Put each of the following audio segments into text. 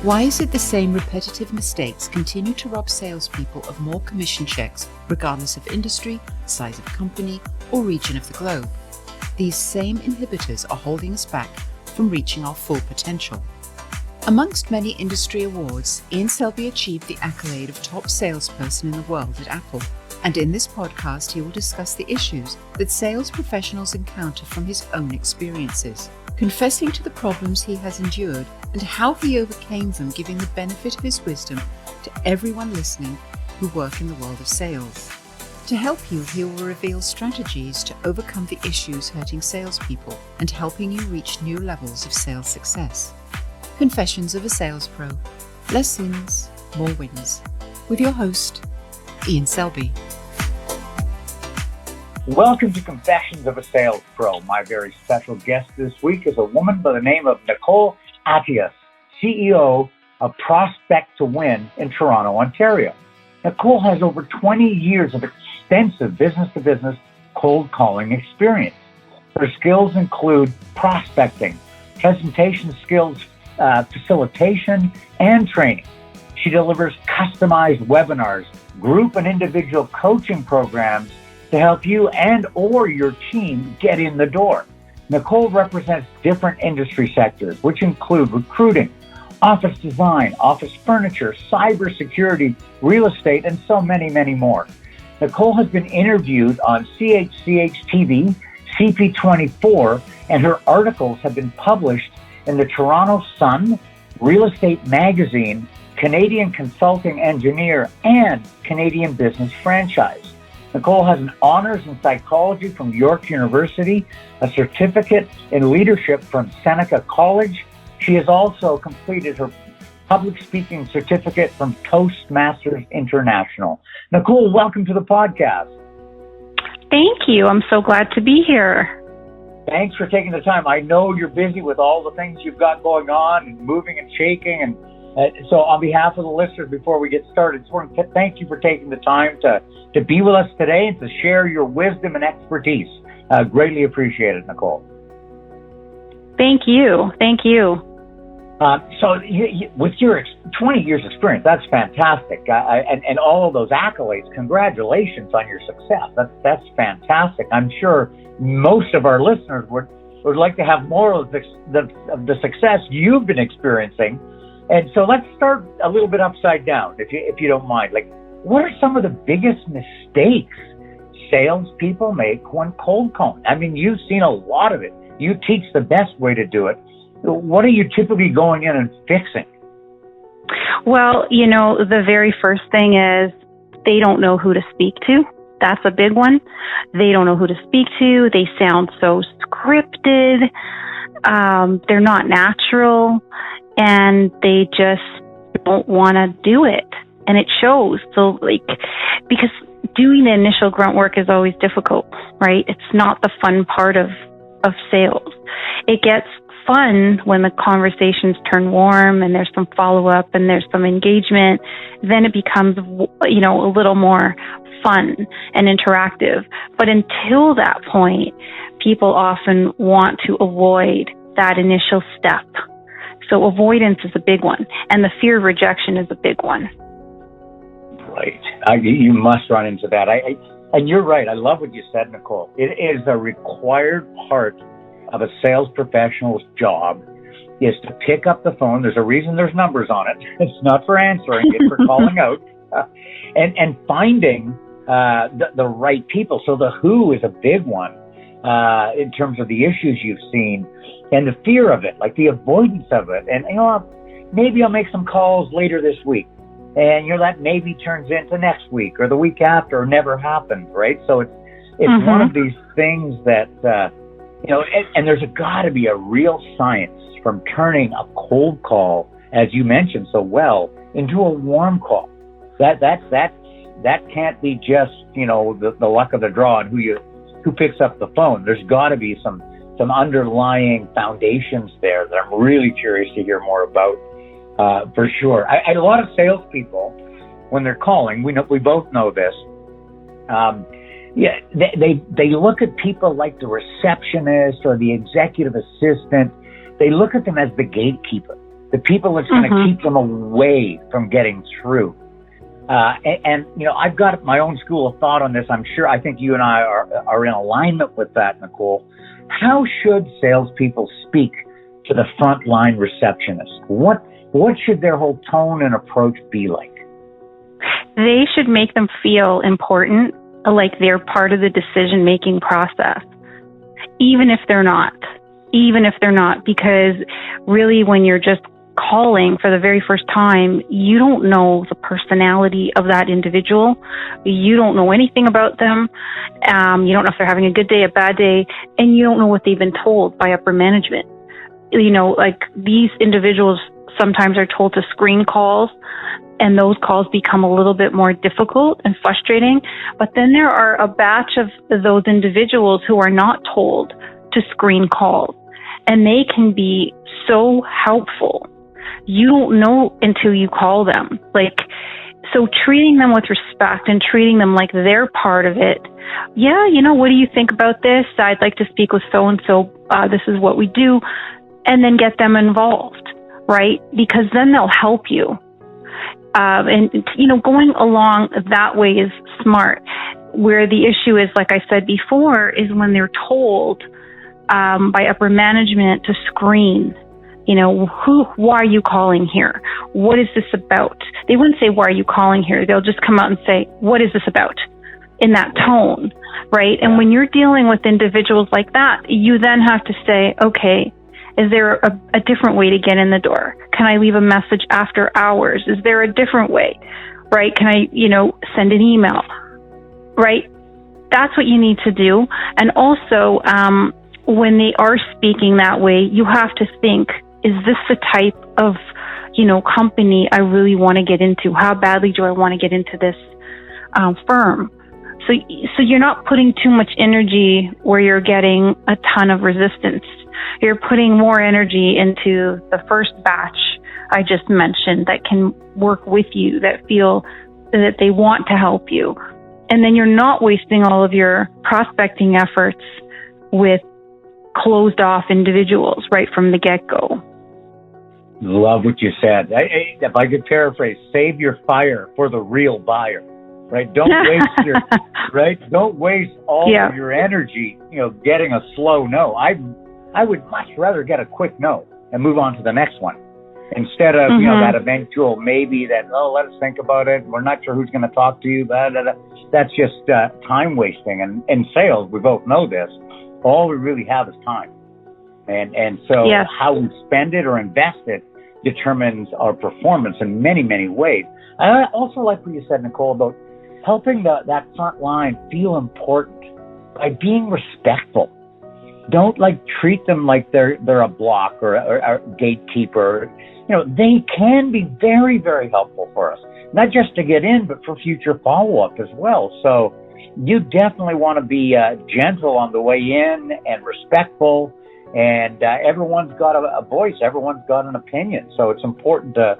Why is it the same repetitive mistakes continue to rob salespeople of more commission checks, regardless of industry, size of company, or region of the globe? These same inhibitors are holding us back from reaching our full potential. Amongst many industry awards, Selbie achieved the accolade of top salesperson in the world at Apple. And in this podcast, he will discuss the issues that sales professionals encounter from his own experiences, confessing to the problems he has endured and how he overcame them, giving the benefit of his wisdom to everyone listening who work in the world of sales. To help you, he will reveal strategies to overcome the issues hurting salespeople and helping you reach new levels of sales success. Confessions of a Sales Pro. Less sins, more wins. With your host, Selbie. Welcome to Confessions of a Sales Pro. My very special guest this week is a woman by the name of Nicole Attias, CEO of Prospect to Win in Toronto, Ontario. Nicole has over 20 years of extensive business-to-business cold calling experience. Her skills include prospecting, presentation skills, facilitation, and training. She delivers customized webinars, group and individual coaching programs to help you and or your team get in the door. Nicole represents different industry sectors, which include recruiting, office design, office furniture, cybersecurity, real estate, and so many, many more. Nicole has been interviewed on CHCH TV, CP24, and her articles have been published in the Toronto Sun, Real Estate Magazine, Canadian Consulting Engineer, and Canadian Business Franchise. Nicole has an honors in psychology from York University, a certificate in leadership from Seneca College. She has also completed her public speaking certificate from Toastmasters International. Nicole, welcome to the podcast. Thank you. I'm so glad to be here. Thanks for taking the time. I know you're busy with all the things you've got going on and moving and shaking. And so on behalf of the listeners, before we get started, I just want to thank you for taking the time to be with us today and to share your wisdom and expertise. Greatly appreciated, Nicole. Thank you. Thank you. So with your 20 years experience, that's fantastic. And all of those accolades, congratulations on your success. That's fantastic. I'm sure most of our listeners would like to have more of the success you've been experiencing. And so let's start a little bit upside down, if you don't mind. Like, what are some of the biggest mistakes salespeople make when cold calling? I mean, you've seen a lot of it. You teach the best way to do it. What are you typically going in and fixing? Well, the very first thing is they don't know who to speak to. That's a big one. They don't know who to speak to. They sound so scripted. They're not natural, and they just don't want to do it. And it shows. So, because doing the initial grunt work is always difficult, right? It's not the fun part of sales. It gets fun when the conversations turn warm and there's some follow-up and there's some engagement. Then it becomes, a little more fun and interactive. But until that point, people often want to avoid that initial step. So avoidance is a big one, and the fear of rejection is a big one. Right. You must run into that. And you're right. I love what you said, Nicole. It is a required part of a sales professional's job is to pick up the phone. There's a reason there's numbers on it. It's not for answering, it's for calling out and finding the right people. So the who is a big one in terms of the issues you've seen and the fear of it, like the avoidance of it. And, maybe I'll make some calls later this week. And, that maybe turns into next week or the week after or never happens, right? So it's one of these things that, and there's got to be a real science from turning a cold call, as you mentioned so well, into a warm call. That can't be just, the luck of the draw and who picks up the phone. There's got to be some underlying foundations there that I'm really curious to hear more about, for sure. A lot of salespeople, when they're calling, we both know this. They look at people like the receptionist or the executive assistant. They look at them as the gatekeeper. the people that's going to keep them away from getting through. And I've got my own school of thought on this. I think you and I are in alignment with that, Nicole. How should salespeople speak to the frontline receptionist? What should their whole tone and approach be like? They should make them feel important, like they're part of the decision-making process, even if they're not, because really when you're just calling for the very first time, you don't know the personality of that individual. You don't know anything about them. You don't know if they're having a good day, a bad day, and you don't know what they've been told by upper management. Like these individuals sometimes are told to screen calls, and those calls become a little bit more difficult and frustrating. But then there are a batch of those individuals who are not told to screen calls, and they can be so helpful. You don't know until you call them. So treating them with respect and treating them like they're part of it. Yeah, what do you think about this? I'd like to speak with so-and-so. This is what we do. And then get them involved, right? Because then they'll help you. And going along that way is smart. Where the issue is, like I said before, is when they're told by upper management to screen. Why are you calling here? What is this about? They wouldn't say, why are you calling here? They'll just come out and say, what is this about? In that tone, right? And when you're dealing with individuals like that, you then have to say, okay, is there a different way to get in the door? Can I leave a message after hours? Is there a different way, right? Can I, send an email, right? That's what you need to do. And also, when they are speaking that way, you have to think, is this the type of, company I really want to get into? How badly do I want to get into this firm? So you're not putting too much energy where you're getting a ton of resistance. You're putting more energy into the first batch I just mentioned that can work with you, that feel that they want to help you. And then you're not wasting all of your prospecting efforts with closed off individuals right from the get-go. Love what you said. If I could paraphrase, save your fire for the real buyer, right? Don't waste Don't waste all of your energy, getting a slow no. I would much rather get a quick no and move on to the next one instead of, that eventual maybe that, let us think about it. We're not sure who's going to talk to you. Blah, blah, blah. That's just time wasting. And in sales, we both know this. All we really have is time. And so how we spend it or invest it determines our performance in many, many ways. I also like what you said, Nicole, about helping that front line feel important by being respectful. Don't treat them like they're a block or a gatekeeper. They can be very, very helpful for us, not just to get in, but for future follow-up as well. So you definitely want to be gentle on the way in and respectful. And everyone's got a voice. Everyone's got an opinion. So it's important to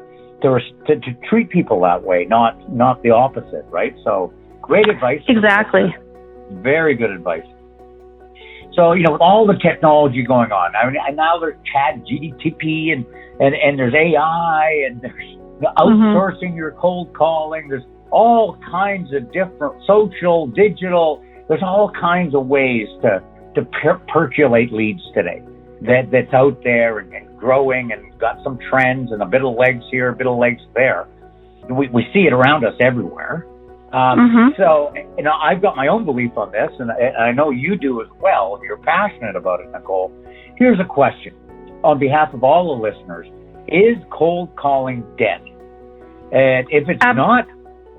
treat people that way, not the opposite, right? So great advice. Exactly. Very good advice. So, with all the technology going on, now there's chat GTP and there's AI and there's outsourcing your cold calling. There's all kinds of different social, digital. There's all kinds of ways to percolate leads today that's out there and growing and got some trends and a bit of legs here, a bit of legs there. We see it around us everywhere. So, I've got my own belief on this, and I know you do as well. You're passionate about it, Nicole. Here's a question on behalf of all the listeners. Is cold calling dead? And if it's not,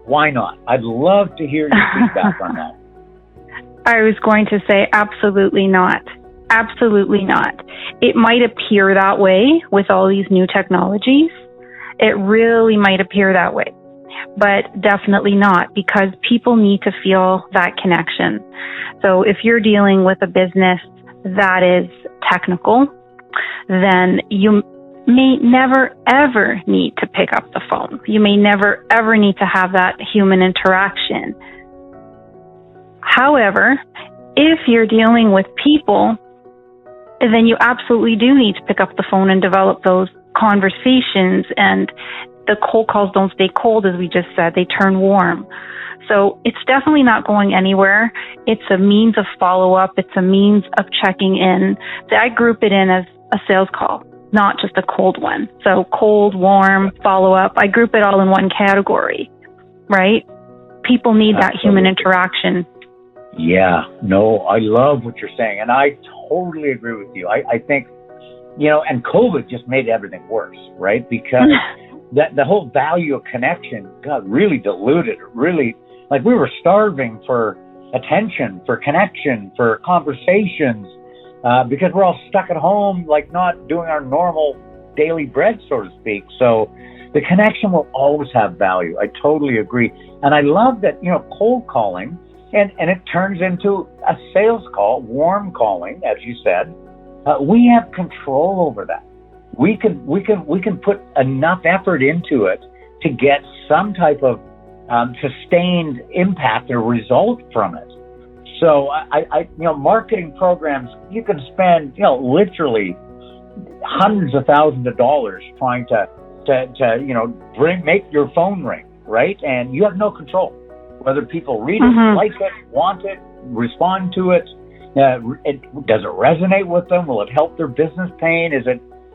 why not? I'd love to hear your feedback on that. I was going to say absolutely not. Absolutely not. It might appear that way with all these new technologies. It really might appear that way, but definitely not, because people need to feel that connection. So if you're dealing with a business that is technical, then you may never, ever need to pick up the phone. You may never, ever need to have that human interaction. However, if you're dealing with people, then you absolutely do need to pick up the phone and develop those conversations, and the cold calls don't stay cold, as we just said, they turn warm. So it's definitely not going anywhere. It's a means of follow-up. It's a means of checking in. So I group it in as a sales call, not just a cold one. So cold, warm, follow-up, I group it all in one category, right? People need that human interaction. Yeah, no, I love what you're saying. And I totally agree with you. I think, and COVID just made everything worse, right? Because the whole value of connection got really diluted, really, like we were starving for attention, for connection, for conversations, because we're all stuck at home, like not doing our normal daily bread, so to speak. So the connection will always have value. I totally agree. And I love that, cold calling, and it turns into a sales call, warm calling, as you said. We have control over that. We can put enough effort into it to get some type of sustained impact or result from it. So marketing programs, you can spend, literally hundreds of thousands of dollars trying to make your phone ring, right? And you have no control whether people read it, like it, want it, respond to it. Does it resonate with them? Will it help their business pain?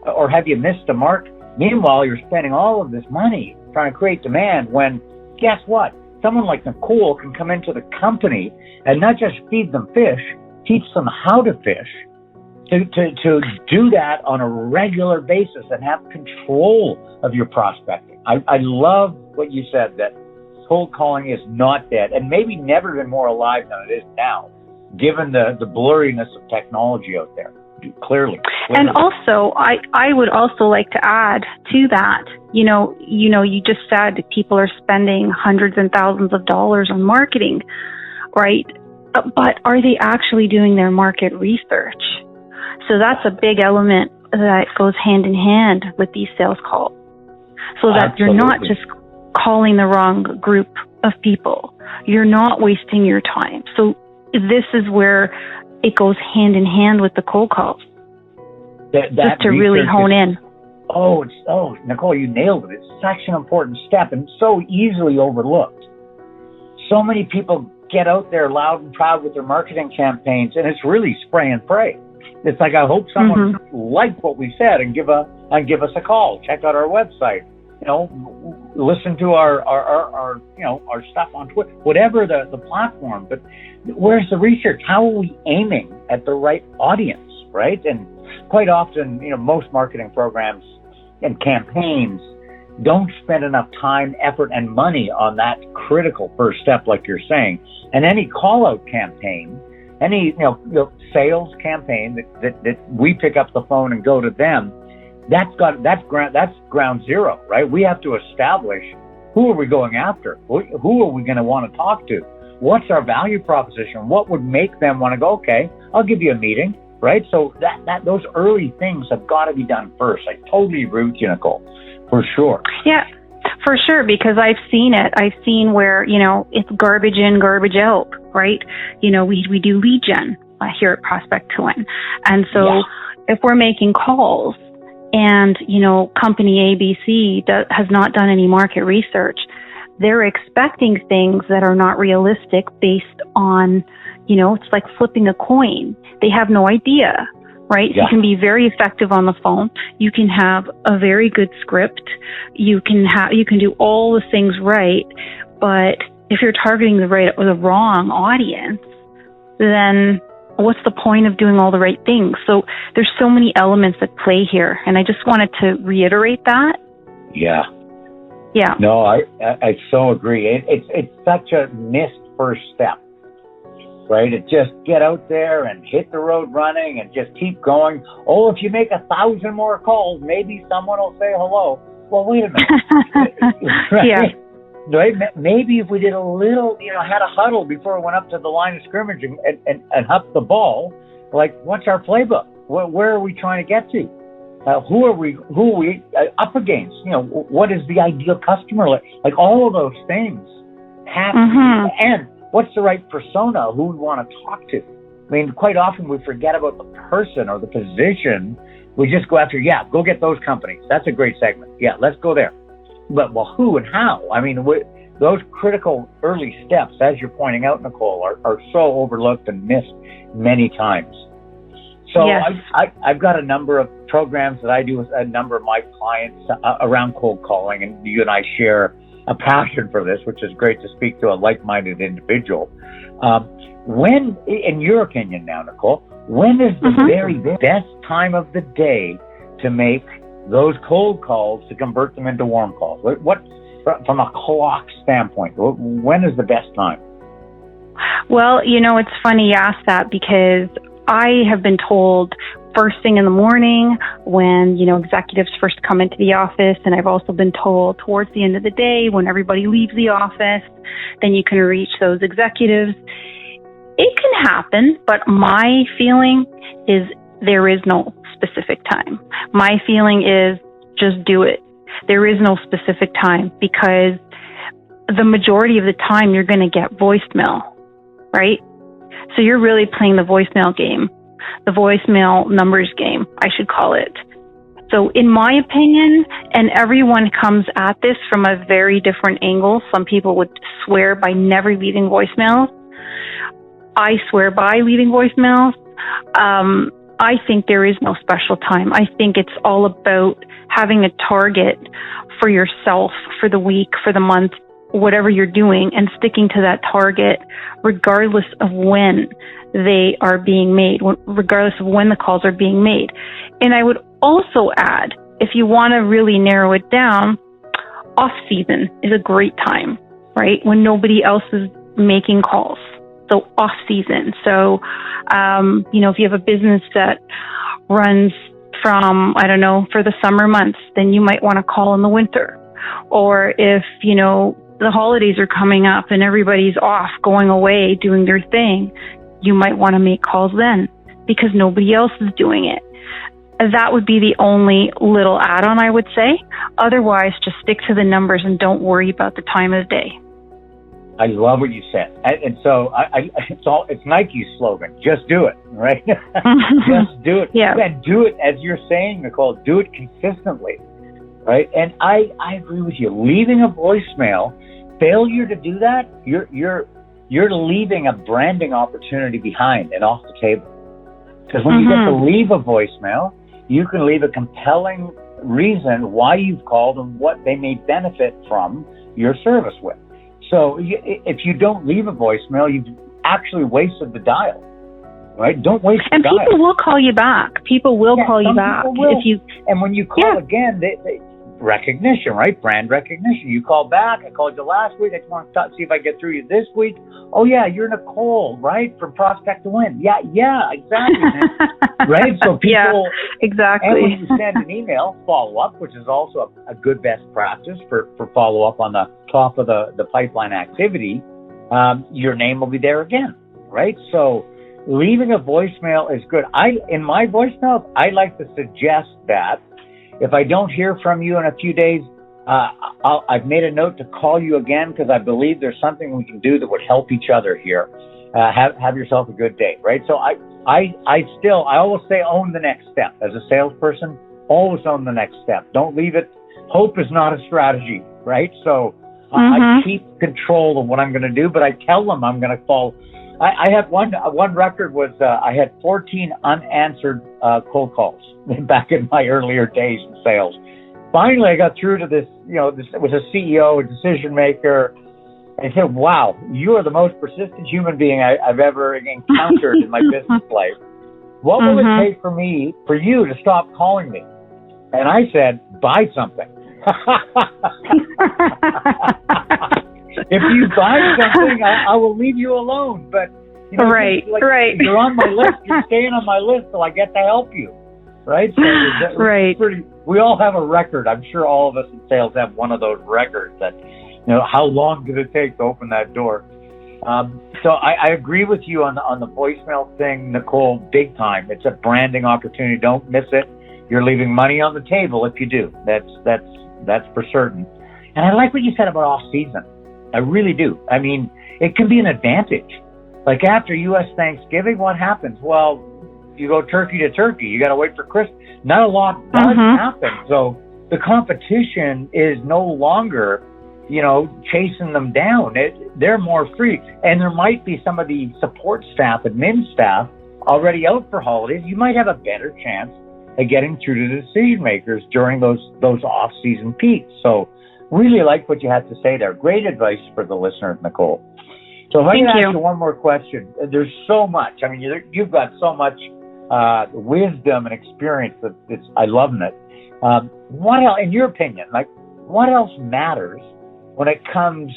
Or have you missed a mark? Meanwhile, you're spending all of this money trying to create demand when, guess what? Someone like Nicole can come into the company and not just feed them fish, teach them how to fish, to do that on a regular basis and have control of your prospecting. I love what you said, that cold calling is not dead, and maybe never been more alive than it is now, given the blurriness of technology out there. Clearly. And also, I would also like to add to that, you just said people are spending hundreds and thousands of dollars on marketing, right? But are they actually doing their market research? So that's a big element that goes hand in hand with these sales calls. So that You're not just calling the wrong group of people. You're not wasting your time. So this is where it goes hand in hand with the cold calls. Just to really hone in. Nicole, you nailed it. It's such an important step and so easily overlooked. So many people get out there loud and proud with their marketing campaigns, and it's really spray and pray. It's like, I hope someone liked what we said and give us a call. Check out our website. Listen to our stuff on Twitter, whatever the platform. But where's the research? How are we aiming at the right audience, right? And quite often, most marketing programs and campaigns don't spend enough time, effort, and money on that critical first step, like you're saying. And any call-out campaign, any sales campaign that we pick up the phone and go to them, that's ground zero, right? We have to establish, who are we going after? Who are we going to want to talk to? What's our value proposition? What would make them want to go, okay, I'll give you a meeting, right? So that those early things have got to be done first. I totally agree with you, Nicole, for sure. Yeah, for sure, because I've seen it. I've seen where, it's garbage in, garbage out, right? We do lead gen here at Prospect to Win. And so if we're making calls, and, company ABC has not done any market research, they're expecting things that are not realistic based on, it's like flipping a coin. They have no idea, right? Yeah. You can be very effective on the phone. You can have a very good script. You can do all the things right. But if you're targeting the wrong audience, then what's the point of doing all the right things? So there's so many elements that play here, and I just wanted to reiterate that. Yeah. No, I so agree. It's such a missed first step, right? It just get out there and hit the road running and just keep going. Oh, if you make 1,000 more calls, maybe someone will say hello. Well, wait a minute. Right? Yeah. Right? Maybe if we did a little, had a huddle before we went up to the line of scrimmage and huffed the ball, like, what's our playbook? Where are we trying to get to? Who are we up against? What is the ideal customer? Like all of those things have to be, and what's the right persona, who we want to talk to? I mean, quite often we forget about the person or the position We just go after, go get those companies. That's a great segment. Yeah, let's go there. But, well, who and how? I mean, those critical early steps, as you're pointing out, Nicole, are so overlooked and missed many times. So yes. I've got a number of programs that I do with a number of my clients around cold calling, and you and I share a passion for this, which is great to speak to a like-minded individual. When, in your opinion now, Nicole, when is the very best time of the day to make those cold calls to convert them into warm calls? What from a clock standpoint, when is the best time? Well, it's funny you ask that, because I have been told first thing in the morning when, executives first come into the office, and I've also been told towards the end of the day when everybody leaves the office, then you can reach those executives. It can happen, but my feeling is there is no specific time. My feeling is just do it. There is no specific time, because the majority of the time you're going to get voicemail, right? So you're really playing the voicemail game, the voicemail numbers game, I should call it. So in my opinion, and everyone comes at this from a very different angle. Some people would swear by never leaving voicemails. I swear by leaving voicemails. I think there is no special time. I think it's all about having a target for yourself, for the week, for the month, whatever you're doing, and sticking to that target regardless of when they are being made, regardless of when the calls are being made. And I would also add, if you want to really narrow it down, off season is a great time, right? When nobody else is making calls. So off season. So, if you have a business that runs from, for the summer months, then you might want to call in the winter. Or if, the holidays are coming up and everybody's off, going away, doing their thing, you might want to make calls then, because nobody else is doing it. That would be the only little add-on, I would say. Otherwise, just stick to the numbers and don't worry about the time of the day. I love what you said. And so it's Nike's slogan, just do it, right? Just do it. Yeah. And do it, as you're saying, Nicole, do it consistently, right? And I agree with you. Leaving a voicemail, failure to do that, you're leaving a branding opportunity behind and off the table. Because when you get to leave a voicemail, you can leave a compelling reason why you've called and what they may benefit from your service with. So if you don't leave a voicemail, you've actually wasted the dial, right? Don't waste the dial. And people will call you back. People will call you back. And when you call again, they recognition, right? Brand recognition. You call back. I called you last week. I just want to see if I get through you this week. Oh, yeah, you're Nicole, right? From Prospect to Win. Yeah, exactly. Right? So people... exactly. And when you send an email, follow-up, which is also a good best practice for follow-up on the top of the pipeline activity, your name will be there again, right? So leaving a voicemail is good. In my voicemails, I like to suggest that if I don't hear from you in a few days, I've made a note to call you again, because I believe there's something we can do that would help each other here. Have yourself a good day, right? So I always say own the next step. As a salesperson, always own the next step. Don't leave it. Hope is not a strategy, right? So I keep control of what I'm going to do, but I tell them I'm going to follow. I had one record was I had 14 unanswered cold calls back in my earlier days in sales. Finally, I got through to this, it was a CEO, a decision maker. I said, wow, you are the most persistent human being I've ever encountered in my business life. What will it take for you to stop calling me? And I said, buy something. If you buy something, I will leave you alone. But right. You're on my list. You're staying on my list till I get to help you. Right? So right. We all have a record. I'm sure all of us in sales have one of those records that, how long did it take to open that door? So I agree with you on the voicemail thing, Nicole, big time. It's a branding opportunity. Don't miss it. You're leaving money on the table if you do. That's for certain. And I like what you said about off season. I really do. I mean, it can be an advantage. Like after U.S. Thanksgiving, what happens? Well, you go turkey to turkey. You got to wait for Christmas. Not a lot does happen. So the competition is no longer, chasing them down. They're more free. And there might be some of the support staff, admin staff, already out for holidays. You might have a better chance at getting through to the decision makers during those off-season peaks. So really like what you had to say there. Great advice for the listeners, Nicole. So if I can ask you one more question, there's so much. I mean, you've got so much wisdom and experience that I love it. What else, in your opinion, what else matters when it comes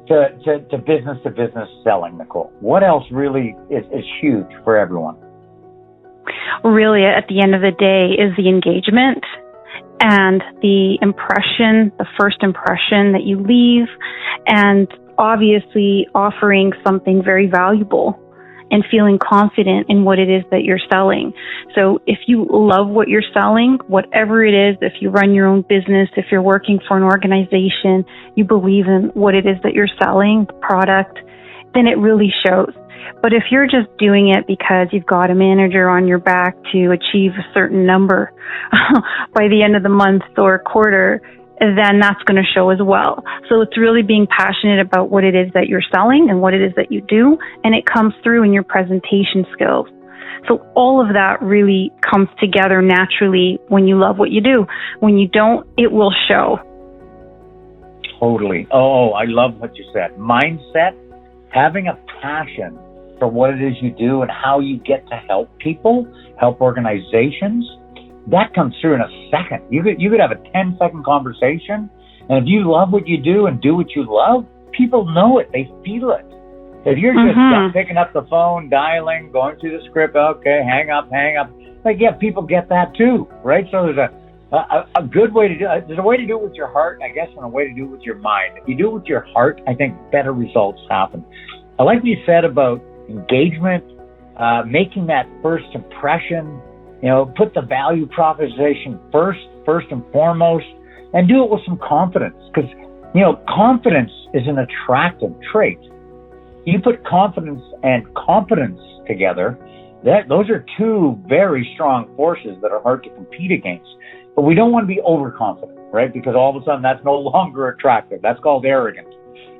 to business selling, Nicole? What else really is huge for everyone? Really, at the end of the day, is the engagement and the impression, the first impression that you leave, and obviously offering something very valuable and feeling confident in what it is that you're selling. So if you love what you're selling, whatever it is, if you run your own business, if you're working for an organization, you believe in what it is that you're selling, the product, then it really shows. But if you're just doing it because you've got a manager on your back to achieve a certain number by the end of the month or quarter, then that's going to show as well. So it's really being passionate about what it is that you're selling and what it is that you do, and it comes through in your presentation skills. So all of that really comes together naturally when you love what you do. When you don't, it will show. Totally. Oh, I love what you said. Mindset, having a passion for what it is you do and how you get to help people, help organizations. That comes through in a second. You could have a 10-second conversation, and if you love what you do and do what you love, people know it. They feel it. If you're just picking up the phone, dialing, going through the script, okay, hang up. People get that too, right? So there's a good way to do it. There's a way to do it with your heart, I guess, and a way to do it with your mind. If you do it with your heart, I think better results happen. I like what you said about engagement, making that first impression. Put the value proposition first and foremost, and do it with some confidence. Because, confidence is an attractive trait. You put confidence and competence together, those are two very strong forces that are hard to compete against. But we don't want to be overconfident, right? Because all of a sudden that's no longer attractive. That's called arrogance.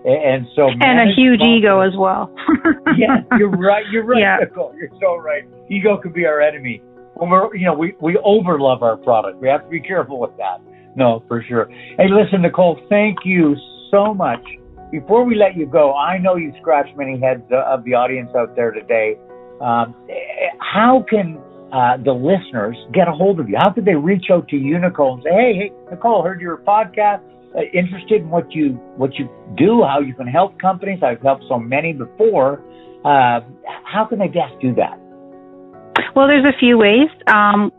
And so, and a huge ego as well. Yeah, you're right. Yeah. Nicole. You're so right. Ego could be our enemy. When we overlove our product. We have to be careful with that. No, for sure. Hey, listen, Nicole, thank you so much. Before we let you go, I know you scratched many heads of the audience out there today. How can the listeners get a hold of you? How could they reach out to you, Nicole, and say, hey, Nicole, heard your podcast, interested in what you do, how you can help companies. I've helped so many before. How can they best do that? Well, there's a few ways.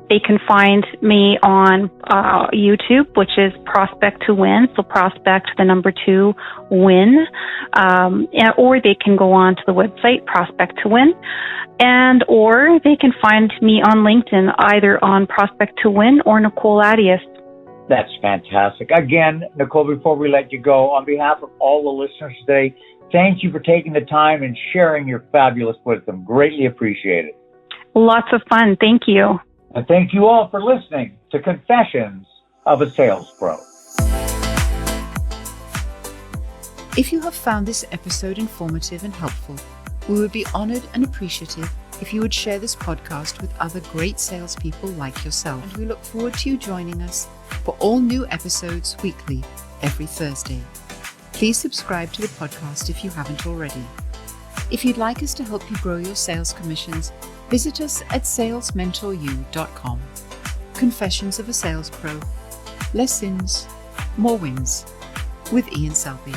They can find me on YouTube, which is Prospect to Win. So Prospect, the number 2, win. Or they can go on to the website, Prospect to Win. Or they can find me on LinkedIn, either on Prospect to Win or Nicole Attias. That's fantastic. Again, Nicole, before we let you go, on behalf of all the listeners today, thank you for taking the time and sharing your fabulous wisdom. Greatly appreciated. Lots of fun. Thank you. And thank you all for listening to Confessions of a Sales Pro. If you have found this episode informative and helpful, we would be honored and appreciative if you would share this podcast with other great salespeople like yourself. And we look forward to you joining us for all new episodes weekly, every Thursday. Please subscribe to the podcast if you haven't already. If you'd like us to help you grow your sales commissions, visit us at salesmentoryou.com. Confessions of a Sales Pro. Less sins, more wins. With Ian Selbie.